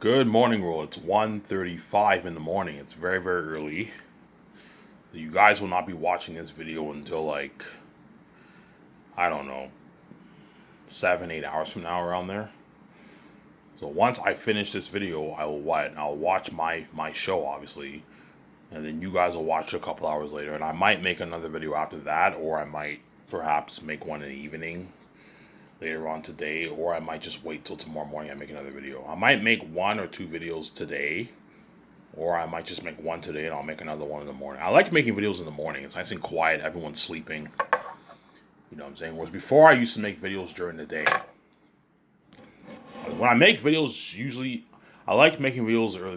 Good morning, world. It's 1:35 in the morning. It's very, very early. You guys will not be watching this video until I don't know, 7, 8 hours from now, around there. So once I finish this video, I will what? I'll watch my show, obviously, and then you guys will watch it a couple hours later. And I might make another video after that, or I might perhaps make one in the evening later on today, or I might just wait till tomorrow morning and make another video. I might make one or two videos today, or I might just make one today and I'll make another one in the morning. I like making videos in the morning. It's nice and quiet. Everyone's sleeping. You know what I'm saying? Whereas before I used to make videos during the day. When I make videos, usually I like making videos early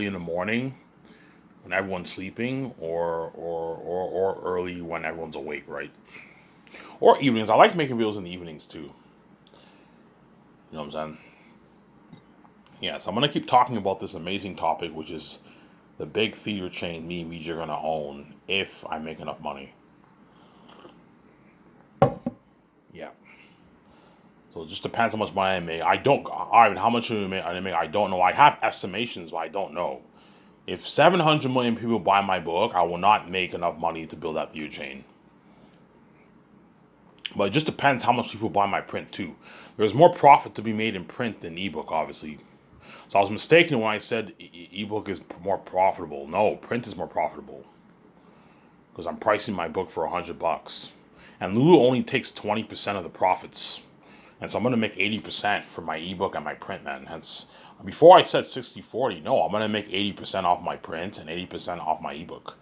in the morning when everyone's sleeping, or early when everyone's awake, right? Or evenings. I like making videos in the evenings too. You know what I'm saying? Yeah, so I'm going to keep talking about this amazing topic, which is the big theater chain me and BJ are going to own if I make enough money. Yeah. So it just depends how much money I make. How much I make, I don't know. I have estimations, but I don't know. If 700 million people buy my book, I will not make enough money to build that theater chain. But it just depends how much people buy my print too. There's more profit to be made in print than ebook, obviously. So I was mistaken when I said ebook is more profitable. No, print is more profitable. Because I'm pricing my book for $100. And Lulu only takes 20% of the profits. And so I'm going to make 80% for my ebook and my print, man. Hence, before I said 60-40, no, I'm going to make 80% off my print and 80% off my ebook.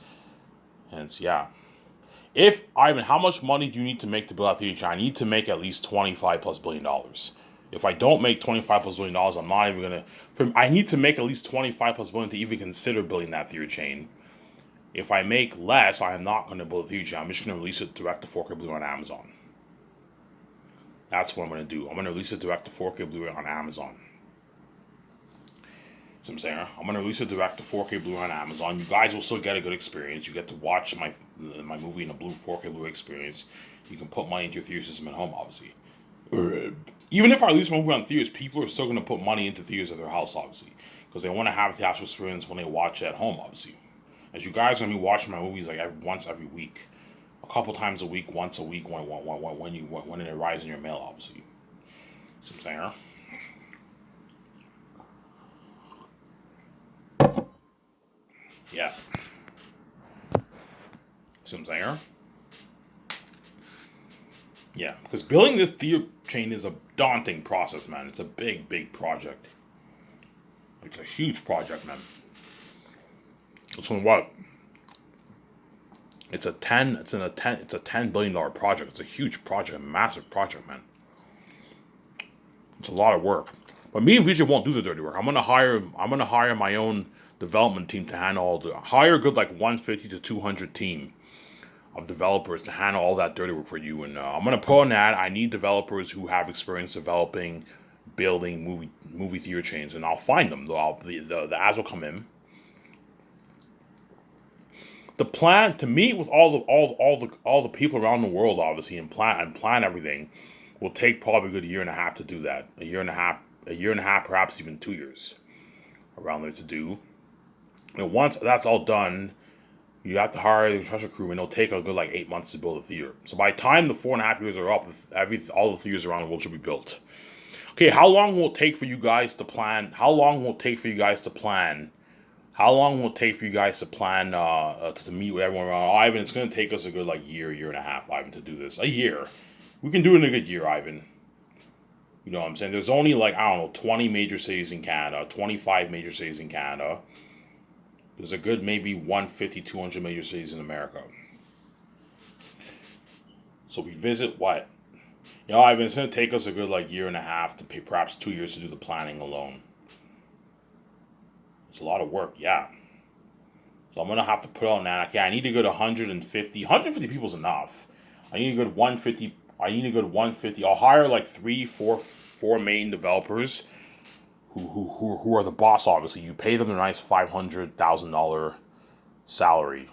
Hence, yeah. How much money do you need to make to build out theater chain? I need to make at least $25+ billion. If I don't make $25+ billion, I'm not even gonna. I need to make at least $25+ billion to even consider building that theater chain. If I make less, I am not going to build a theater chain. I'm just going to release it direct to 4K Blu-ray on Amazon. That's what I'm going to do. I'm going to release it direct to 4K Blu-ray on Amazon. See what I'm saying? I'm going to release it direct to 4K Blu-ray on Amazon. You guys will still get a good experience. You get to watch my movie in a 4K Blu-ray experience. You can put money into your theater system at home, obviously. Even if I release my movie on theaters, people are still going to put money into theaters at their house, obviously. Because they want to have the actual experience when they watch it at home, obviously. As you guys are going to be watching my movies once every week. A couple times a week, once a week, when it arrives in your mail, obviously. See what I'm saying? Yeah. See what I'm saying? Yeah, because building this theater chain is a daunting process, man. It's a big, big project. It's a huge project, man. So what? It's a $10 billion project. It's a huge project, a massive project, man. It's a lot of work. But me and Vijay won't do the dirty work. I'm gonna hire my own development team to hire a good 150 to 200 team of developers to handle all that dirty work for you. And I'm gonna put on that. I need developers who have experience building movie theater chains, and I'll find them. The ads will come in. The plan to meet with all the people around the world, obviously, and plan everything, will take probably a good year and a half to do that. A year and a half, perhaps even 2 years, around there to do. And once that's all done, you have to hire the construction crew, and it'll take a good 8 months to build a theater. So by the time the 4.5 years are up, all the theaters around the world should be built. Okay, how long will it take for you guys to plan? How long will it take for you guys to plan to meet with everyone around? Oh, Ivan, it's going to take us a good year and a half, Ivan, to do this. A year. We can do it in a good year, Ivan. You know what I'm saying? There's only 20 major cities in Canada, 25 major cities in Canada. There's a good maybe 150, 200 major cities in America. So we visit what? Ivan, it's going to take us a good year and a half to pay, perhaps 2 years to do the planning alone. It's a lot of work, yeah. So I'm going to have to put on that. Okay, I need to go to 150. 150 people is enough. I need to go to 150. I'll hire four main developers who are the boss, obviously. You pay them a nice $500,000 salary.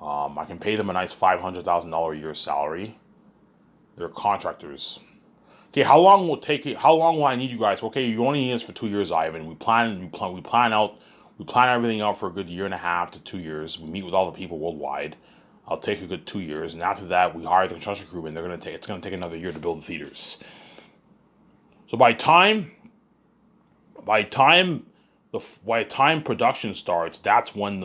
I can pay them a nice $500,000 a year salary. They're contractors. Okay, how long will it take you? How long will I need you guys? Okay, you only need us for 2 years, Ivan. We plan everything out for a good year and a half to 2 years. We meet with all the people worldwide. I'll take a good 2 years, and after that, we hire the construction crew, and it's gonna take another year to build the theaters. So by time by the time production starts, that's when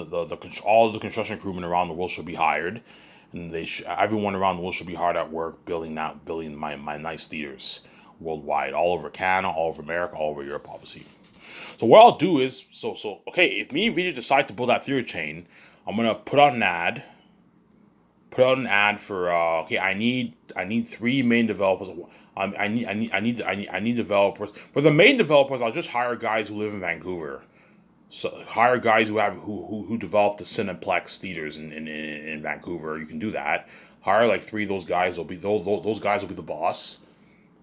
all the construction crewmen around the world should be hired, and everyone around the world should be hard at work building my nice theaters worldwide, all over Canada, all over America, all over Europe, obviously. So what I'll do is okay, if me and Vijay decide to build that theater chain, I'm gonna put out an ad for okay. I need three main developers. I need developers. For the main developers, I'll just hire guys who live in Vancouver. So hire guys who develop the Cineplex theaters in Vancouver. You can do that. Hire like three of those guys. Those guys will be the boss,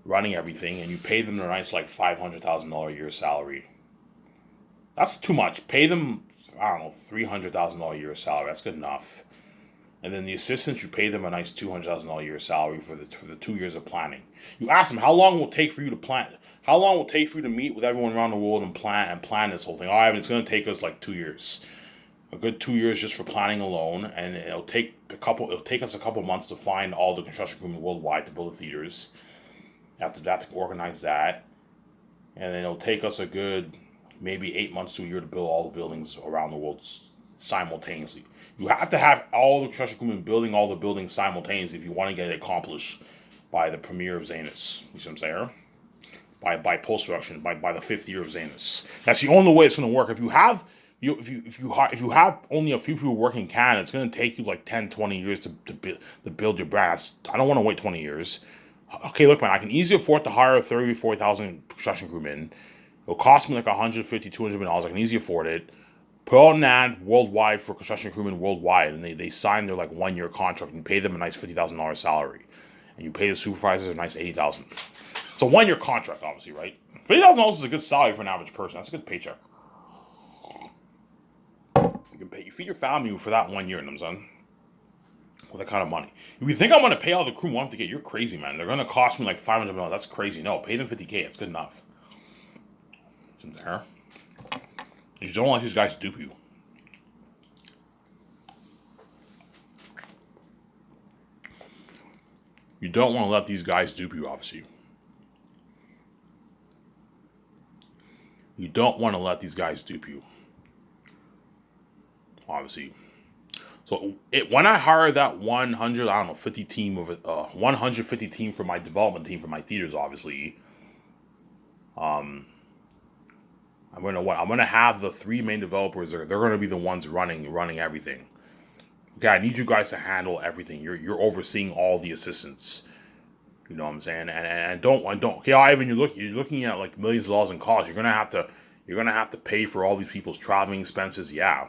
running everything, and you pay them a nice like $500,000 a year salary. That's too much. Pay them, I don't know, $300,000 a year salary. That's good enough. And then the assistants, you pay them a nice $200,000 a year salary for the 2 years of planning. You ask them how long will it take for you to plan. How long will it take for you to meet with everyone around the world and plan this whole thing? All right, it's going to take us like 2 years, a good 2 years just for planning alone, and it'll take us a couple months to find all the construction crew worldwide to build the theaters. After that, to organize that, and then it'll take us a good maybe 8 months to a year to build all the buildings around the world simultaneously. You have to have all the construction crew building all the buildings simultaneously if you want to get it accomplished by the premiere of Zanus. You see what I'm saying? By post production, by the 5th year of Zanus. That's the only way it's going to work. If you have only a few people working in Canada, it's going to take you like 10, 20 years to build your brand. I don't want to wait 20 years. Okay, look, man, I can easily afford to hire 30,000 or 40,000 construction crewmen. It'll cost me like $150, $200 million. I can easily afford it. Put out an ad worldwide for construction crewmen worldwide, and they sign their like 1 year contract and pay them a nice $50,000 salary, and you pay the supervisors a nice $80,000. It's a 1 year contract, obviously, right? $50,000 is a good salary for an average person. That's a good paycheck. You feed your family for that 1 year, you know what I'm saying? With that kind of money. If you think I'm gonna pay all the crew month to get, you're crazy, man. They're gonna cost me like $500 million. That's crazy. No, pay them $50K. That's good enough. There. You don't want these guys to dupe you. You don't want to let these guys dupe you, obviously. You don't want to let these guys dupe you. Obviously. So when I hire that 150 team of 150 team for my development team for my theaters, obviously, I'm gonna have the three main developers. They're gonna be the ones running everything. Okay, I need you guys to handle everything. You're overseeing all the assistants. You know what I'm saying? And don't. Okay, Ivan, you're looking at like millions of dollars in cost. You're gonna have to pay for all these people's traveling expenses. Yeah.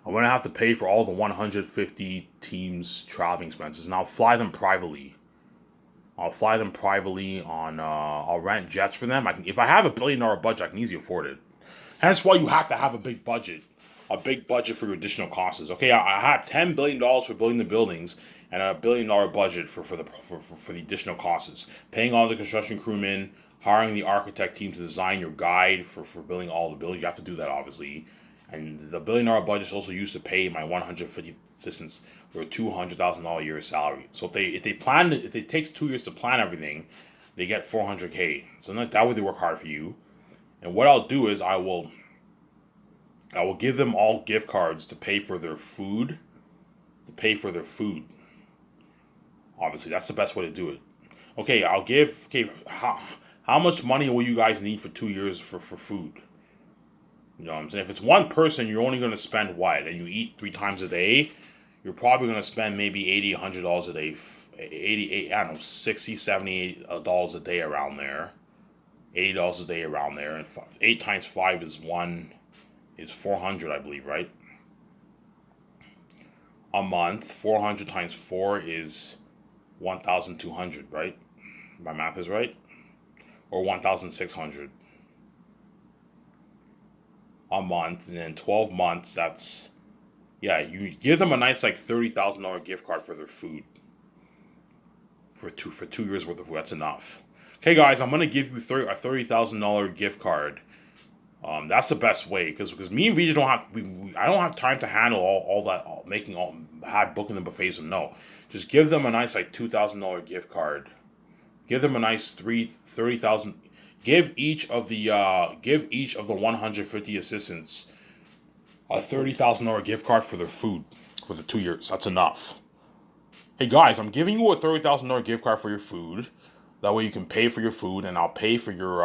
I'm going to have to pay for all the 150 teams' traveling expenses, and I'll fly them privately. I'll rent jets for them. If I have $1 billion budget, I can easily afford it. Hence why you have to have a big budget for your additional costs. Okay, I have $10 billion for building the buildings, and a $1 billion budget for the additional costs. Paying all the construction crewmen, hiring the architect team to design your guide for building all the buildings. You have to do that, obviously. And the $1 billion budget is also used to pay my 150 assistants their $200,000 a year salary. So if it takes 2 years to plan everything, they get $400K. So that way they work hard for you. And what I'll do is I will give them all gift cards to pay for their food. Obviously, that's the best way to do it. Okay, how much money will you guys need for 2 years for food? You know what I'm saying? If it's one person, you're only going to spend what? And you eat 3 times a day, you're probably going to spend maybe $80, $100 a day. 80, I don't know, $60, $70 a day around there. $80 a day around there. And 8 times 5 is 400, I believe, right? A month. 400 times 4 is 1,200, right? My math is right? Or 1,600. A month, and then 12 months, that's, yeah, you give them a nice like $30,000 gift card for their food. for 2 years worth of food. That's enough. Okay, guys, I'm gonna give you a $30,000 gift card. That's the best way because me and VJ don't have I don't have time to handle all that making all had booking the buffets and no, just give them a nice like $2,000 gift card. Give them a nice 30,000. Give each of the 150 assistants a $30,000 gift card for their food for the 2 years. That's enough. Hey guys, I'm giving you a $30,000 gift card for your food. That way you can pay for your food, and I'll pay for your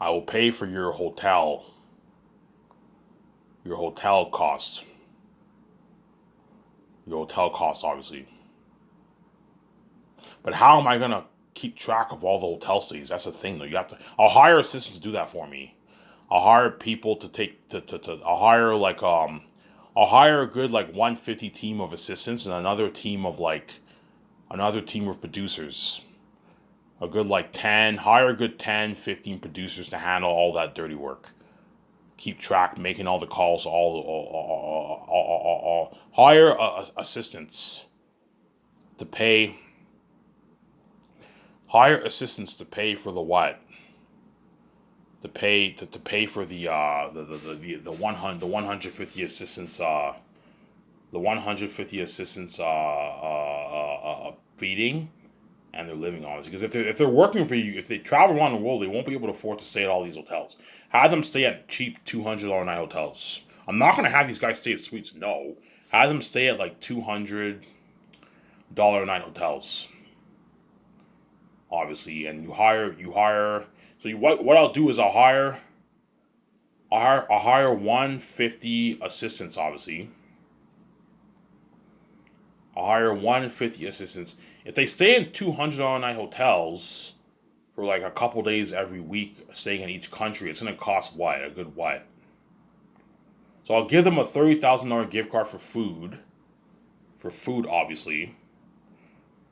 I will pay for your hotel costs. Your hotel costs, obviously. But how am I gonna keep track of all the hotel stays? That's the thing, though. I'll hire assistants to do that for me. I'll hire people to take to I'll hire I'll hire a good like 150 team of assistants and another team of producers. A good like 10, hire a good 10, 15 producers to handle all that dirty work. Keep track, making all the calls, hire assistants to pay. Hire assistants to pay for the what? To pay for the 150 assistants feeding and their living, obviously. Because if they're working for you, if they travel around the world, they won't be able to afford to stay at all these hotels. Have them stay at cheap $200 a night hotels. I'm not gonna have these guys stay at suites. No, have them stay at like $200 a night hotels. Obviously, and you hire. So what I'll do is I'll hire 150 assistants. Obviously, I'll hire 150 assistants. If they stay in $200 a night hotels for like a couple days every week, staying in each country, it's gonna cost what? A good what? So I'll give them a $30,000 gift card for food. For food, obviously.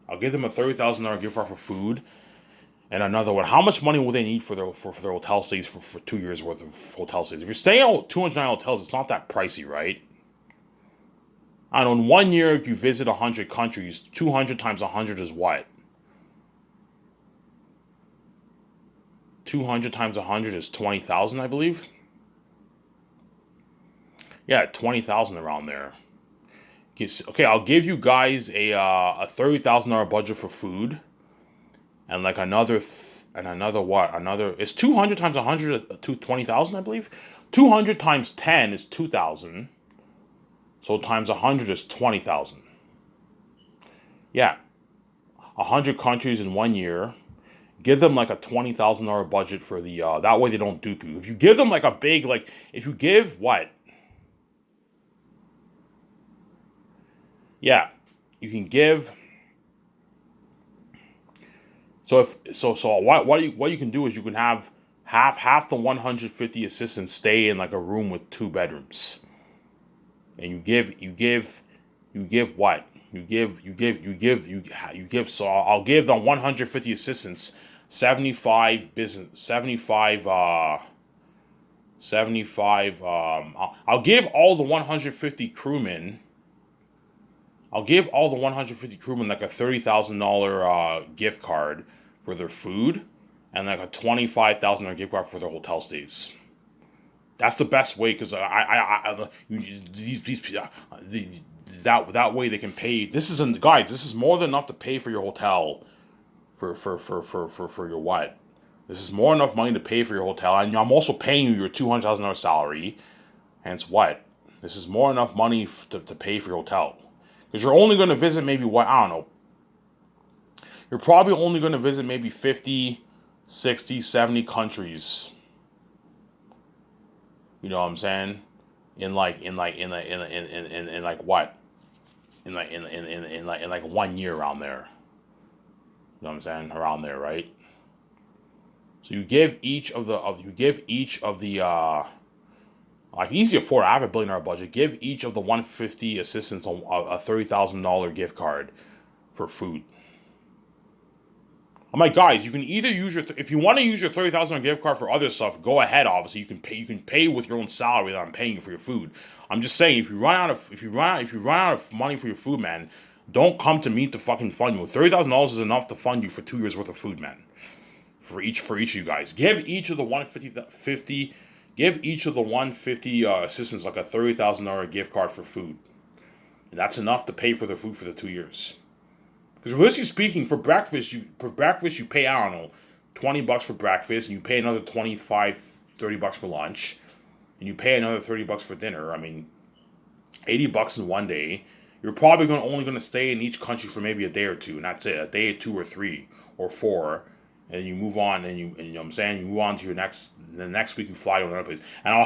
I'll give them a $30,000 gift card for food. And another one. How much money will they need for their hotel stays for 2 years worth of hotel stays? If you're staying at 209 hotels, it's not that pricey, right? I don't know, in 1 year, if you visit 100 countries, 200 times 100 is what? 200 times 100 is 20,000, I believe. Yeah, 20,000 around there. Okay, I'll give you guys a $30,000 budget for food. And like another it's 200 times 100 to 20,000, I believe. 200 times 10 is 2,000. So times 100 is 20,000. Yeah. 100 countries in 1 year. Give them like a $20,000 budget for the that way they don't dupe you. If you give them like a big if you give what? Yeah. You can give. So what you can do is you can have half the 150 assistants stay in like a room with 2 bedrooms, and you give what you give. So I'll give the 150 assistants 75. I'll give all the 150 crewmen. I'll give all the 150 crewmen like a $30,000 gift card for their food, and like a $25,000 gift card for their hotel stays. That's the best way because that way they can pay. This is more than enough to pay for your hotel, for your what? This is more enough money to pay for your hotel, and I'm also paying you your $200,000 salary. Hence, what? This is more enough money to pay for your hotel. Because you're only going to visit maybe what? I don't know. You're probably only going to visit maybe 50, 60, 70 countries. You know what I'm saying? In like what? In 1 year around there. You know what I'm saying? Around there, right? So you give each of the I can easily afford. I have $1 billion budget. Give each of the 150 assistants a $30,000 gift card for food. I'm like, guys, you can either use if you want to use your $30,000 gift card for other stuff, go ahead. Obviously, you can pay with your own salary that I'm paying you for your food. I'm just saying, if you run out of money for your food, man, Don't come to me to fucking fund you. $30,000 is enough to fund you for 2 years worth of food, man. For each of you guys, give each of the 150 give each of the 150 assistants like a $30,000 gift card for food, and that's enough to pay for their food for the 2 years. Because realistically speaking, for breakfast you pay, I don't know, $20 for breakfast, and you pay another 25, $30 for lunch, and you pay another $30 for dinner. I mean, $80 in one day. You're probably only gonna stay in each country for maybe a day or two, and that's it. A day, or two, or three, or four, and you move on, and you know what I'm saying, you move on to your next. The next week you fly to another place, and I'll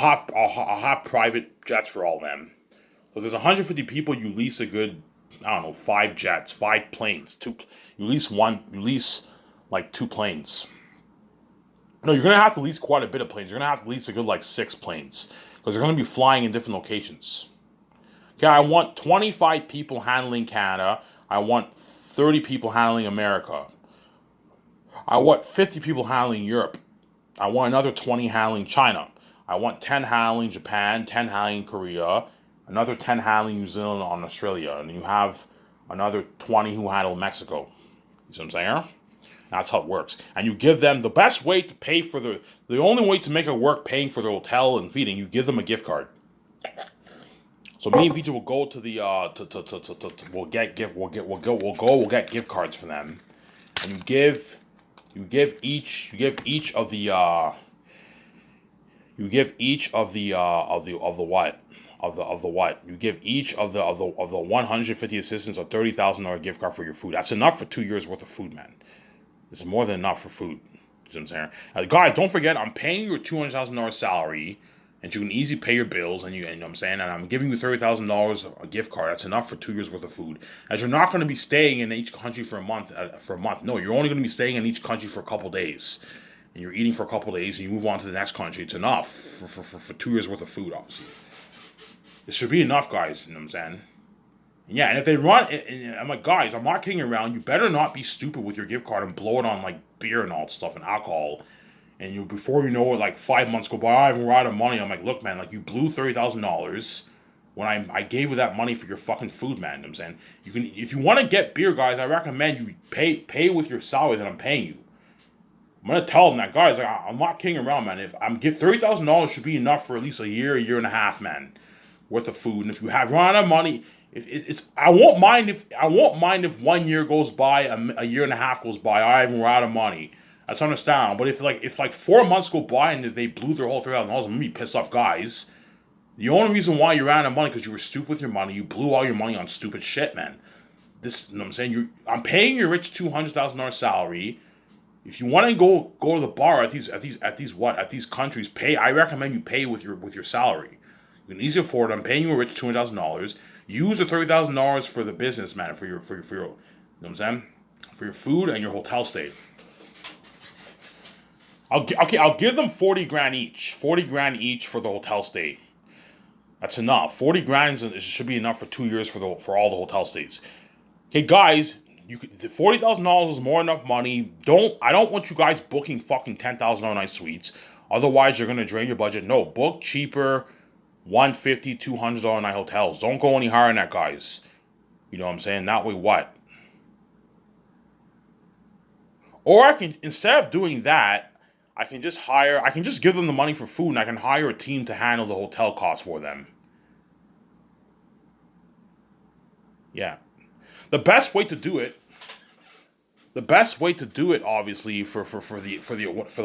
have private jets for all of them. So if there's 150 people, you lease a good, I don't know, 5 jets, 5 planes, two. You lease like 2 planes. No, you're gonna have to lease quite a bit of planes. You're gonna have to lease a good like 6 planes because you're gonna be flying in different locations. Okay, I want 25 people handling Canada. I want 30 people handling America. I want 50 people handling Europe. I want another 20 handling China. I want 10 handling Japan, 10 handling Korea, another 10 handling New Zealand and Australia, and you have another 20 who handle Mexico. You see what I'm saying? That's how it works. And you give them the best way to pay for the only way to make it work paying for their hotel and feeding, you give them a gift card. So me and Vijay will go to the we'll get gift cards for them, and you give each of the you give each of the what of the what you give each of the 150 assistants a $30,000 gift card for your food. That's enough for 2 years worth of food, man. It's more than enough for food. You know what I'm saying? Guys, don't forget, I'm paying you a $200,000 salary, and you can easily pay your bills, and you know what I'm saying, and I'm giving you $30,000 a gift card. That's enough for 2 years worth of food. As you're not going to be staying in each country for a month. No, you're only going to be staying in each country for a couple days, and you're eating for a couple days, and you move on to the next country. It's enough for 2 years worth of food, obviously. It should be enough, guys. You know what I'm saying? Yeah, and if they run, and I'm like, guys, I'm not kidding around. You better not be stupid with your gift card and blow it on like beer and all that stuff and alcohol. And before you know it, like 5 months go by, I haven't run out of money. I'm like, look, man, like you blew $30,000 when I gave you that money for your fucking food, man. You know what I'm saying, you can, if you want to get beer, guys, I recommend you pay with your salary that I'm paying you. I'm gonna tell them that, guys. Like, I'm not kidding around, man. If I'm give $30,000 should be enough for at least a year and a half, man, worth of food. And if you have run out of money, I won't mind if 1 year goes by, a year and a half goes by, I haven't run out of money. That's understandable. But if 4 months go by and they blew their whole $3,000, I'm gonna be pissed off, guys. The only reason why you ran out of money because you were stupid with your money. You blew all your money on stupid shit, man. This, you know what I'm saying? I'm paying your rich $200,000 salary. If you want to go to the bar at these countries, pay. I recommend you pay with your salary. You can easily afford it. I'm paying you a rich $200,000. Use the $30,000 for the business, man. For your, you know what I'm saying? For your food and your hotel stay. I'll give them 40 grand each. 40 grand each for the hotel stay. That's enough. 40 grand should be enough for 2 years for all the hotel stays. Okay, guys, $40,000 is more than enough money. I don't want you guys booking fucking $10,000 night suites. Otherwise, you're gonna drain your budget. No, book cheaper, $150, $200 night hotels. Don't go any higher than that, guys. You know what I'm saying? That way, what? Or I can, instead of doing that, I can just give them the money for food, and I can hire a team to handle the hotel costs for them. Yeah. The best way to do it, obviously, for the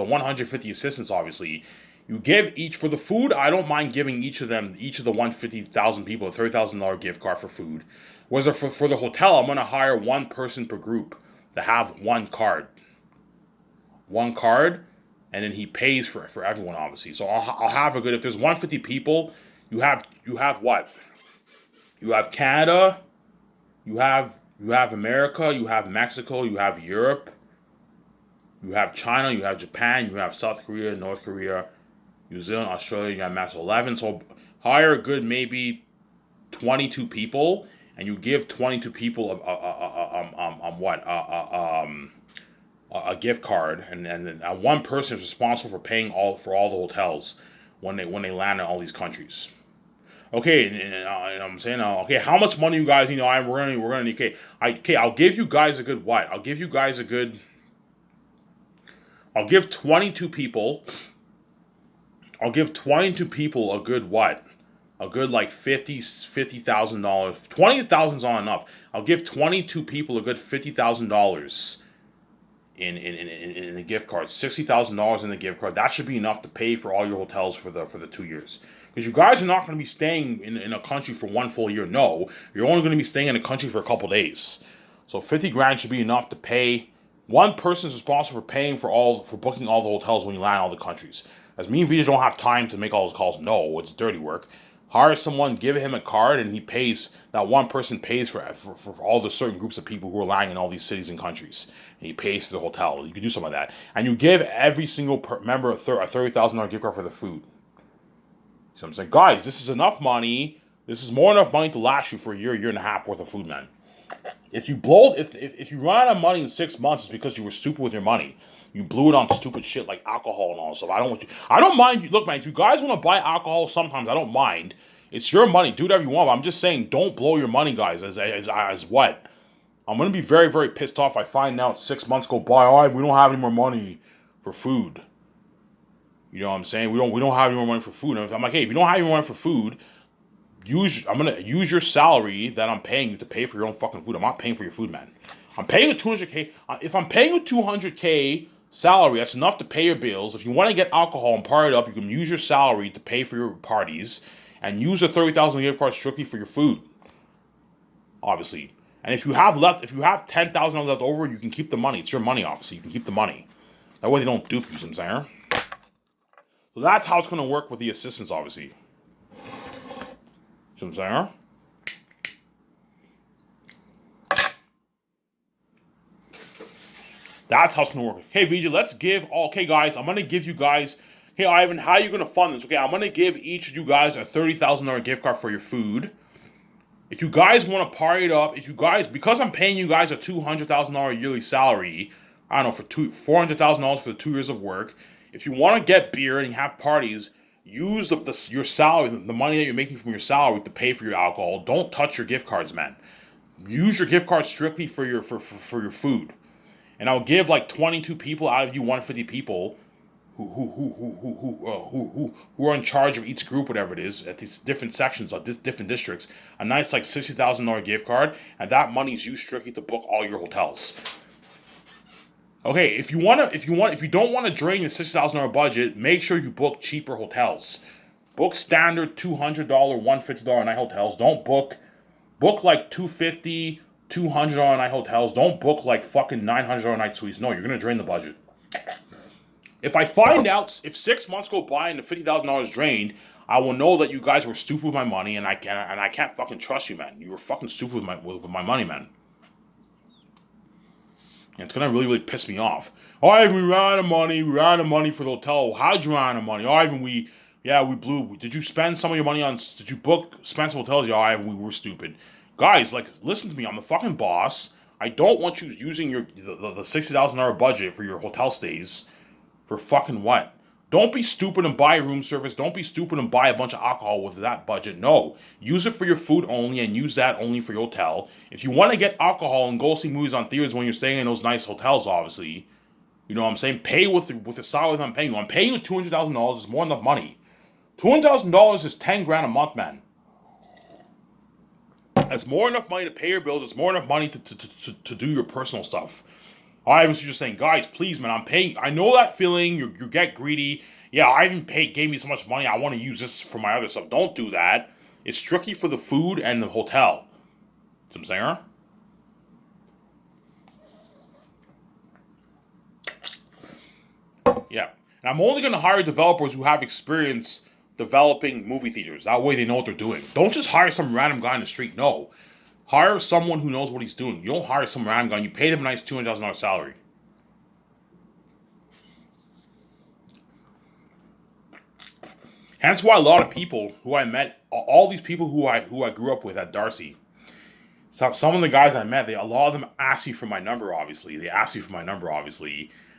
150 assistants, obviously, you give each for the food. I don't mind giving each of the 150,000 people a $30,000 gift card for food. Whereas for the hotel, I'm gonna hire one person per group to have one card, and then he pays for everyone, obviously. So I'll have a good. If there's 150 people, you have what? You have Canada, you have America, you have Mexico, you have Europe, you have China, you have Japan, you have South Korea, North Korea, New Zealand, Australia. You have mass 11. So hire a good maybe 22 people, and you give 22 people a gift card, and then one person is responsible for paying all the hotels when they land in all these countries. Okay, and I'm saying, okay, how much money you guys, we're gonna need. Okay, I'll give you guys a good what? I'll give 22 people. I'll give 22 people a good what? A good like $50,000. 20,000 is not enough. I'll give 22 people a good $50,000 in a gift card. $60,000 in the gift card. That should be enough to pay for all your hotels for the 2 years. Because you guys are not going to be staying in a country for one full year. No, you're only going to be staying in a country for a couple days. So 50 grand should be enough to pay. One person is responsible for paying for booking all the hotels when you land in all the countries. As me and Vija don't have time to make all those calls. No, it's dirty work. Hire someone, give him a card, and he pays. That one person pays for all the certain groups of people who are lying in all these cities and countries, and he pays for the hotel. You can do something like that, and you give every single member a $30,000 gift card for the food. So I'm saying, guys, this is enough money. This is more enough money to last you for a year and a half worth of food, man. If you run out of money in 6 months, it's because you were stupid with your money. You blew it on stupid shit like alcohol and all that stuff. I don't mind you. Look, man, if you guys want to buy alcohol sometimes, I don't mind. It's your money. Do whatever you want. But I'm just saying, don't blow your money, guys. As what? I'm going to be very, very pissed off if I find out 6 months go by. All right, we don't have any more money for food. You know what I'm saying? We don't have any more money for food. And I'm like, hey, if you don't have any more money for food, I'm gonna use your salary that I'm paying you to pay for your own fucking food. I'm not paying for your food, man. I'm paying you 200K. If I'm paying you 200K salary, that's enough to pay your bills. If you want to get alcohol and party it up, you can use your salary to pay for your parties and use the 30,000 gift card strictly for your food. Obviously. And if you have $10,000 left over, you can keep the money. It's your money, obviously. You can keep the money. That way they don't dupe you, you know what I'm saying? So that's how it's gonna work with the assistants, obviously. See what I'm saying? That's how it's gonna work. Hey, VJ, okay, guys, I'm gonna give you guys. Hey, Ivan, how are you gonna fund this? Okay, I'm gonna give each of you guys a $30,000 gift card for your food. If you guys want to party it up, because I'm paying you guys a $200,000 yearly salary, I don't know, for $400,000 for the 2 years of work. If you want to get beer and have parties, use your salary, the money that you're making from your salary to pay for your alcohol. Don't touch your gift cards, man. Use your gift cards strictly for your food. And I'll give like 22 people out of you 150 people who are in charge of each group, whatever it is, at these different sections of different districts, a nice like $60,000 gift card, and that money is used strictly to book all your hotels. Okay, if you don't want to drain your $60,000 budget, make sure you book cheaper hotels. Book standard $200, $150 a night hotels. Don't book like $250, $200 a night hotels. Don't book like fucking $900 a night suites. No, you're gonna drain the budget. If I find out, if 6 months go by and the $50,000 drained, I will know that you guys were stupid with my money, and I can't fucking trust you, man. You were fucking stupid with my money, man. And it's gonna really, really piss me off. Oh, Ivan, we ran out of money. We ran out of money for the hotel. How'd you run out of money? Oh, Ivan, we blew. Did you spend some of your money on? Did you book expensive hotels? Yeah, Ivan, we were stupid. Guys, like, listen to me. I'm the fucking boss. I don't want you using the $60,000 budget for your hotel stays. For fucking what? Don't be stupid and buy room service. Don't be stupid and buy a bunch of alcohol with that budget. No. Use it for your food only and use that only for your hotel. If you want to get alcohol and go see movies on theaters when you're staying in those nice hotels, obviously, you know what I'm saying? Pay with the salary that I'm paying you. I'm paying you $200,000. It's more than enough money. $200,000 is 10 grand a month, man. That's more enough money to pay your bills. It's more enough money to do your personal stuff. I was just saying, guys, please, man, I'm paying. I know that feeling. You get greedy. Yeah, Ivan gave me so much money. I want to use this for my other stuff. Don't do that. It's strictly for the food and the hotel. See what I'm saying? Yeah. And I'm only going to hire developers who have experience developing movie theaters. That way they know what they're doing. Don't just hire some random guy in the street. No. Hire someone who knows what he's doing. You don't hire some random guy. You pay them a nice $200,000 salary. Hence why a lot of people who I met, all these people who I grew up with at Darcy, some of the guys I met, a lot of them asked me for my number, obviously.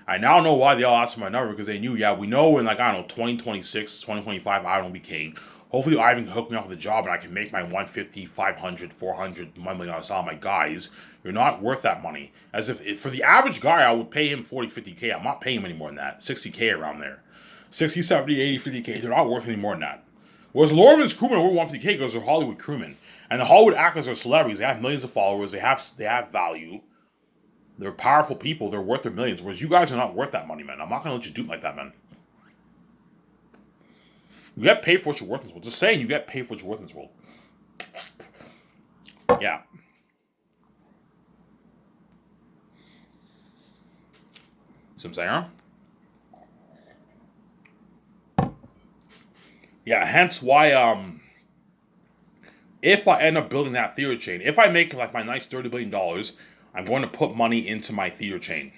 I now know why they all asked for my number, because they knew, yeah, we know in, like, I don't know, 2026, 2025, I don't be king. Hopefully Ivan can hook me up with a job and I can make my 150, 500, 400, $1 million salary. My guys, you're not worth that money. As if for the average guy, I would pay him 40, 50K. I'm not paying him any more than that. 60K around there. 60, 70, 80, 50K. They're not worth any more than that. Whereas Lorman's crewmen are worth 150K because they're Hollywood crewmen. And the Hollywood actors are celebrities. They have millions of followers. They have value. They're powerful people. They're worth their millions. Whereas you guys are not worth that money, man. I'm not going to let you do it like that, man. You get paid for what you're worth in this world. Just saying, you get paid for what you're worth in this world. Yeah. See what I'm saying? Yeah, hence why, if I end up building that theater chain, if I make like my nice $30 billion, I'm going to put money into my theater chain.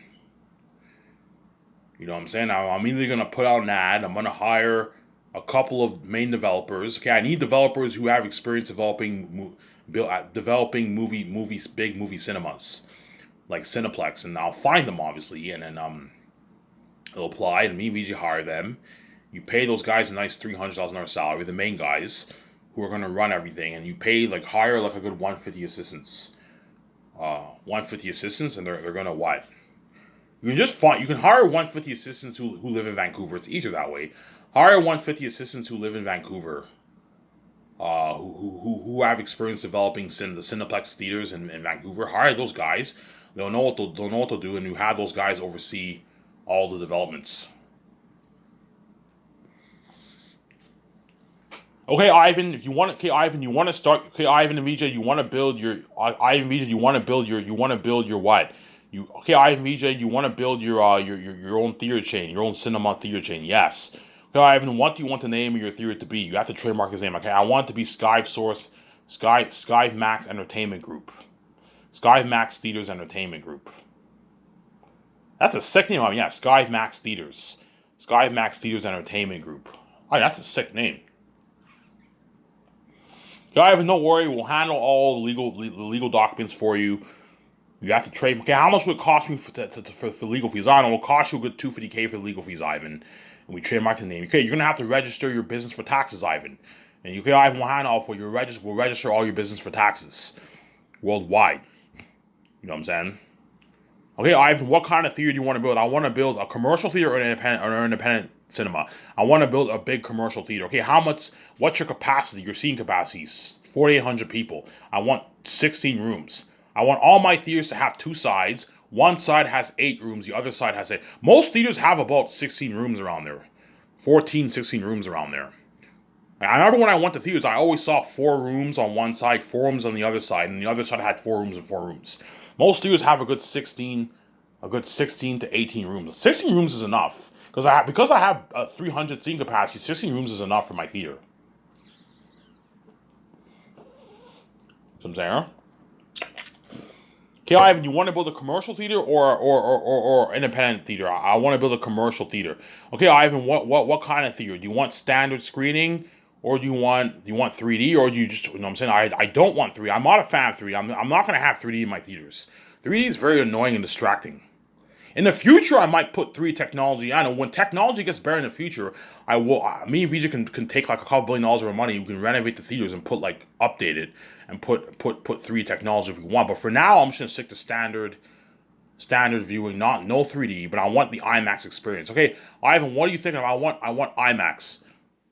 You know what I'm saying? I'm either going to put out an ad, I'm going to hire a couple of main developers. Okay, I need developers who have experience developing movies, big movie cinemas, like Cineplex, and I'll find them obviously, and then they'll apply, and me and VJ hire them. You pay those guys a nice $300,000 salary, the main guys who are going to run everything, and you pay hire like a good 150 assistants. 150 assistants, and they're going to what? You can hire 150 assistants who live in Vancouver. It's easier that way. Hire 150 assistants who live in Vancouver, who have experience developing the Cineplex theaters in Vancouver. Hire those guys. They'll know what they'll do, and you have those guys oversee all the developments. Okay, Ivan, if you want, okay, Ivan, you want to start, okay, Ivan and VJ, you want to build your, Ivan, VJ, you want to build your what? Okay, Ivan, VJ, you want to build your own theater chain, your own cinema theater chain, yes. Okay, Ivan, what do you want the name of your theater to be? You have to trademark his name, okay? I want it to be Sky Max Entertainment Group. Sky Max Theaters Entertainment Group. That's a sick name, yeah, Sky Max Theaters. Sky Max Theaters Entertainment Group. Oh, that's a sick name. Ivan, don't worry. We'll handle all the legal documents for you. You have to trade. Okay, how much would it cost me for legal fees? I don't know. It'll cost you a good $250K for the legal fees, Ivan. And we trademark the name. Okay, you're gonna have to register your business for taxes, Ivan. And okay, Ivan, we'll handle all for you. We'll register all your business for taxes worldwide. You know what I'm saying? Okay, Ivan, what kind of theater do you want to build? I want to build a commercial theater or an independent cinema. I want to build a big commercial theater. Okay, what's your capacity, your seating capacity? 4,800 people. I want 16 rooms. I want all my theaters to have two sides. One side has 8 rooms, the other side has 8. Most theaters have about 16 rooms around there. 14, 16 rooms around there. I remember when I went to theaters, I always saw 4 rooms on one side, 4 rooms on the other side, and the other side had 4 rooms and 4 rooms. Most theaters have a good 16 to 18 rooms. 16 rooms is enough. Because I have 300 seating capacity, 16 rooms is enough for my theater. So I'm saying, okay, Ivan, you want to build a commercial theater or independent theater? I want to build a commercial theater. Okay, Ivan, what kind of theater? Do you want standard screening, or do you want 3D, or do you just, you know what I'm saying? I don't want 3D. I'm not a fan of 3D. I'm not going to have 3D in my theaters. 3D is very annoying and distracting. In the future, I might put 3D technology. I know when technology gets better in the future, I will. Me and Vija can take like a couple $1 billion worth of money. We can renovate the theaters and put update it and put 3D technology if we want. But for now, I'm just gonna stick to standard viewing, no 3D. But I want the IMAX experience. Okay, Ivan, what are you thinking of? I want IMAX.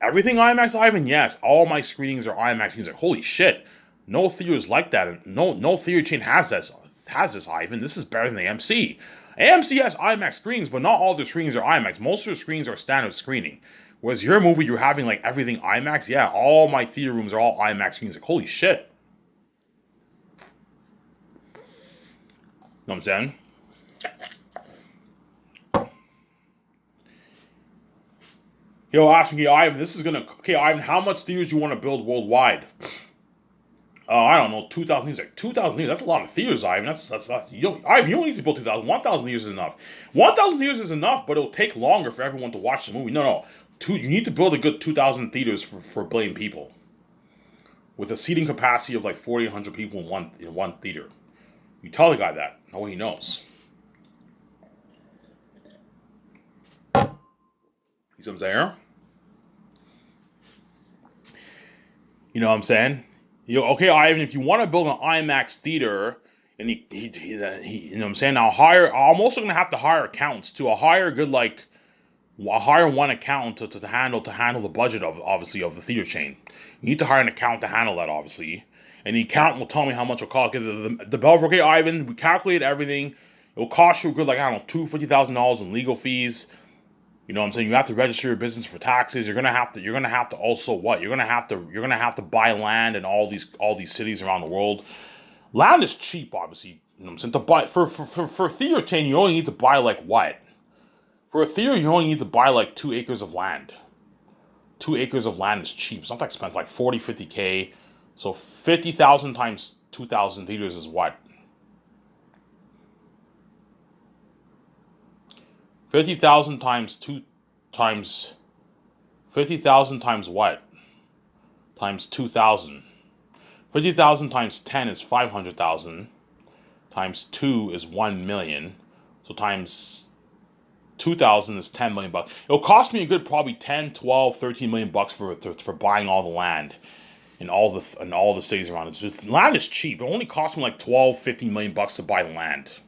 Everything IMAX, Ivan. Yes, all my screenings are IMAX. He's like, holy shit, no theaters like that. No theater chain has this. Ivan. This is better than the AMC. AMC has IMAX screens, but not all their screens are IMAX. Most of their screens are standard screening. Whereas your movie, you're having like everything IMAX. Yeah, all my theater rooms are all IMAX screens. Like, holy shit. Know what I'm saying? He'll ask me, Ivan, okay, Ivan, how much theaters do you want to build worldwide? I don't know, 2,000 theaters. Like 2,000 theaters, that's a lot of theaters, Ivan. Ivan, you don't need to build 2,000. 1,000 theaters is enough. 1,000 theaters is enough, but it'll take longer for everyone to watch the movie. No. You need to build a good 2,000 theaters for a billion people, with a seating capacity of like 4,800 people in one theater. You tell the guy that. No, he knows. You see what I'm saying? You know what I'm saying? Okay, Ivan, if you want to build an IMAX theater, and you know what I'm saying? I'm also gonna have to hire accountants too. I'll hire one accountant to handle the budget of obviously of the theater chain. You need to hire an accountant to handle that, obviously, and the accountant will tell me how much it'll cost. The developer, okay, Ivan, we calculated everything. It'll cost you a good like I don't know $250,000 in legal fees. You know what I'm saying? You have to register your business for taxes. You're gonna have to also what? You're gonna have to buy land in all these cities around the world. Land is cheap, obviously. You know what I'm saying? To buy for theater chain, you only need to buy like what? For a theater, you only need to buy like 2 acres of land. 2 acres of land is cheap. It's not that expensive, like 40, 50K. So 50,000 times 2,000 theaters is what? 50,000 times two times 50,000 times what? Times 2,000. 50,000 times 10 is 500,000. Times 2 is 1 million. So times 2,000 is 10 million bucks. It'll cost me a good probably 10, 12, 13 million bucks for buying all the land in all the cities around it. Just, land is cheap. It only cost me like 12, 15 million bucks to buy the land.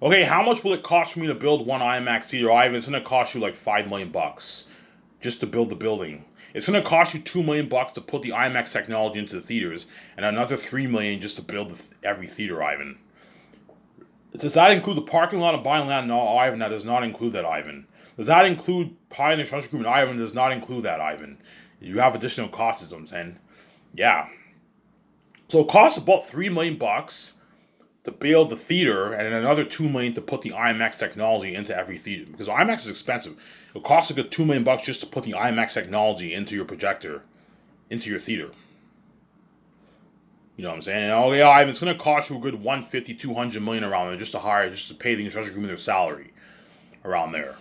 Okay, how much will it cost for me to build one IMAX theater? Ivan, it's gonna cost you like 5 million bucks just to build the building. It's gonna cost you 2 million bucks to put the IMAX technology into the theaters, and another 3 million just to build every theater, Ivan. Does that include the parking lot and buying land? No, Ivan, that does not include that, Ivan. Does that include hiring the construction equipment? Ivan, does not include that, Ivan. You have additional costs, as I'm saying. Yeah. So it costs about 3 million bucks to build the theater, and then another 2 million to put the IMAX technology into every theater. Because IMAX is expensive. It costs a good 2 million bucks just to put the IMAX technology into your projector, into your theater. You know what I'm saying? And oh yeah, Ivan, it's gonna cost you a good 150, 200 million around there just to pay the construction crewmen their salary around there.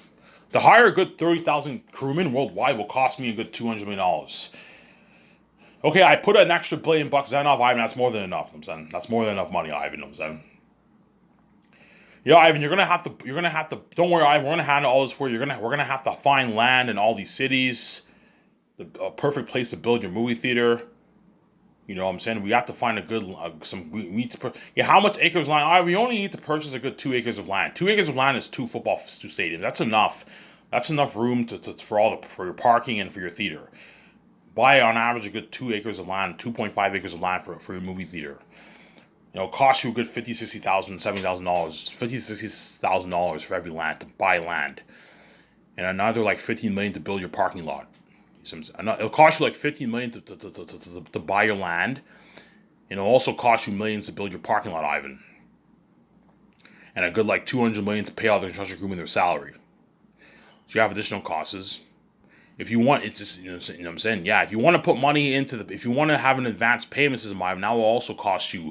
To hire a good 30,000 crewmen worldwide will cost me a good $200 million. Okay, I put an extra billion bucks. Is that enough, Ivan? That's more than enough. I'm saying that's more than enough money, Ivan. I'm saying. Yeah, Ivan, you're gonna have to. You're gonna have to. Don't worry, Ivan. We're gonna handle all this for you. We're gonna have to find land in all these cities. A perfect place to build your movie theater. You know what I'm saying? We have to find a good we need to yeah. How much acres of land? We only need to purchase a good 2 acres of land. 2 acres of land is two stadiums. That's enough. That's enough room for your parking and for your theater. Buy on average a good 2 acres of land, 2.5 acres of land for your movie theater. You know, it costs you a good $50,000, $60,000, $70,000, $50,000, $60,000 for every land to buy land, and another like 15 million to build your parking lot. It'll cost you like 15 million to buy your land, and it'll also cost you millions to build your parking lot, Ivan, and a good like 200 million to pay all the construction crewmen their salary. So you have additional costs. If you want, it's just you know what I'm saying. Yeah, if you want to put money if you want to have an advanced payment system, Ivan, that will also cost you